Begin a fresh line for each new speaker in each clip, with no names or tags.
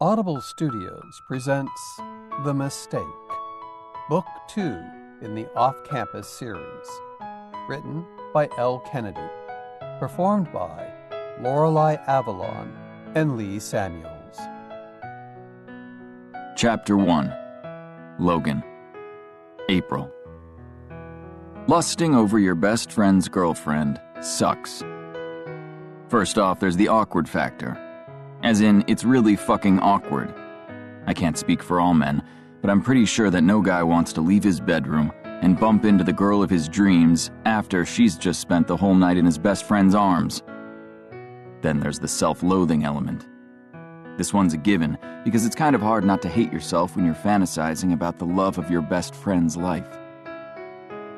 Audible Studios presents The Mistake, Book 2 in the Off-Campus series, written by L. Kennedy, performed by Lorelei Avalon and Lee Samuels.
Chapter 1. Logan. April. Lusting over your best friend's girlfriend sucks. First off, there's the awkward factor. As in, it's really fucking awkward. I can't speak for all men, but I'm pretty sure that no guy wants to leave his bedroom and bump into the girl of his dreams after she's just spent the whole night in his best friend's arms. Then there's the self-loathing element. This one's a given, because it's kind of hard not to hate yourself when you're fantasizing about the love of your best friend's life.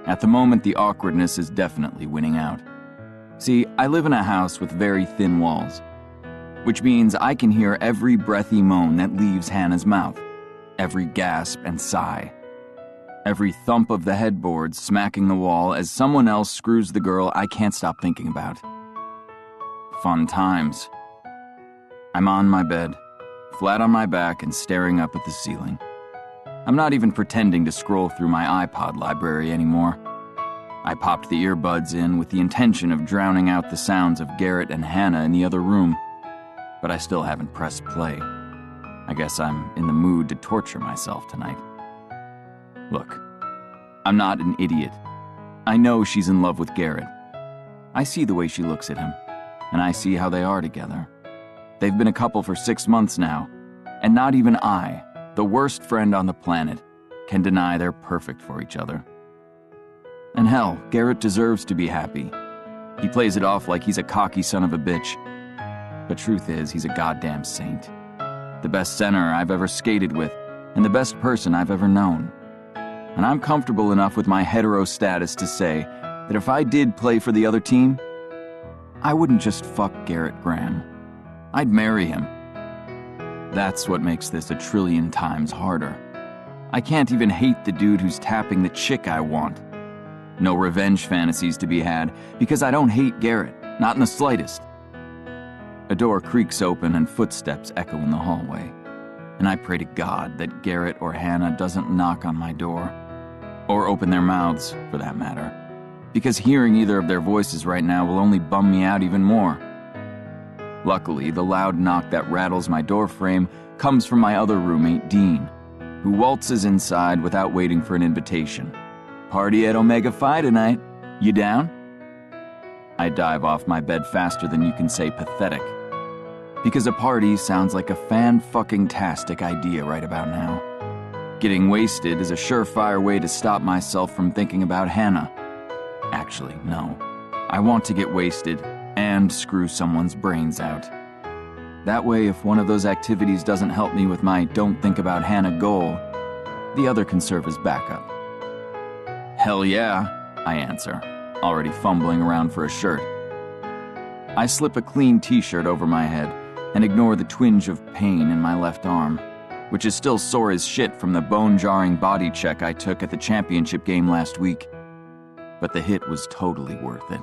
At the moment, the awkwardness is definitely winning out. See, I live in a house with very thin walls, which means I can hear every breathy moan that leaves Hannah's mouth, every gasp and sigh, every thump of the headboard smacking the wall as someone else screws the girl I can't stop thinking about. Fun times. I'm on my bed, flat on my back and staring up at the ceiling. I'm not even pretending to scroll through my iPod library anymore. I popped the earbuds in with the intention of drowning out the sounds of Garrett and Hannah in the other room, but I still haven't pressed play. I guess I'm in the mood to torture myself tonight. Look, I'm not an idiot. I know she's in love with Garrett. I see the way she looks at him, and I see how they are together. They've been a couple for 6 months now, and not even I, the worst friend on the planet, can deny they're perfect for each other. And hell, Garrett deserves to be happy. He plays it off like he's a cocky son of a bitch. But truth is, he's a goddamn saint. The best center I've ever skated with, and the best person I've ever known. And I'm comfortable enough with my hetero status to say that if I did play for the other team, I wouldn't just fuck Garrett Graham. I'd marry him. That's what makes this a trillion times harder. I can't even hate the dude who's tapping the chick I want. No revenge fantasies to be had, because I don't hate Garrett, not in the slightest. A door creaks open and footsteps echo in the hallway, and I pray to God that Garrett or Hannah doesn't knock on my door, or open their mouths, for that matter, because hearing either of their voices right now will only bum me out even more. Luckily, the loud knock that rattles my doorframe comes from my other roommate, Dean, who waltzes inside without waiting for an invitation. "Party at Omega Phi tonight. You down?" I dive off my bed faster than you can say pathetic, because a party sounds like a fan-fucking-tastic idea right about now. Getting wasted is a surefire way to stop myself from thinking about Hannah. Actually, no. I want to get wasted and screw someone's brains out. That way, if one of those activities doesn't help me with my don't think about Hannah goal, the other can serve as backup. Hell yeah, I answer, already fumbling around for a shirt. I slip a clean t-shirt over my head and ignore the twinge of pain in my left arm, which is still sore as shit from the bone-jarring body check I took at the championship game last week. But the hit was totally worth it.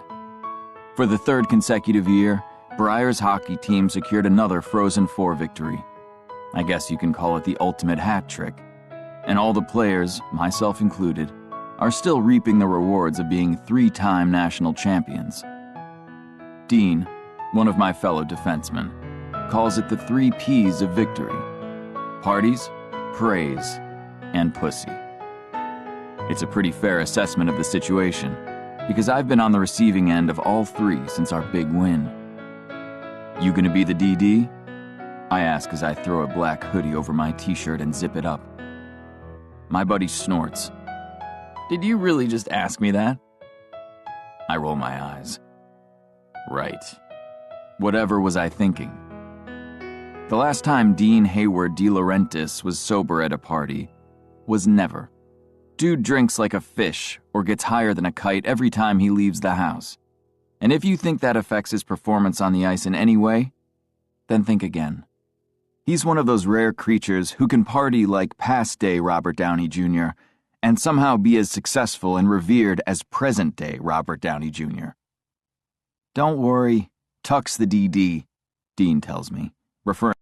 For the third consecutive year, Briar's hockey team secured another Frozen Four victory. I guess you can call it the ultimate hat trick. And all the players, myself included, are still reaping the rewards of being 3-time national champions. Dean, one of my fellow defensemen, calls it the 3 P's of victory: parties, praise, and pussy. It's a pretty fair assessment of the situation, because I've been on the receiving end of all 3 since our big win. "You gonna be the DD?" I ask as I throw a black hoodie over my t-shirt and zip it up. My buddy snorts. "Did you really just ask me that?" I roll my eyes. Right. Whatever was I thinking? The last time Dean Hayward De Laurentiis was sober at a party was never. Dude drinks like a fish or gets higher than a kite every time he leaves the house. And if you think that affects his performance on the ice in any way, then think again. He's one of those rare creatures who can party like past-day Robert Downey Jr. and somehow be as successful and revered as present-day Robert Downey Jr. "Don't worry, Tuck's the DD," Dean tells me, referring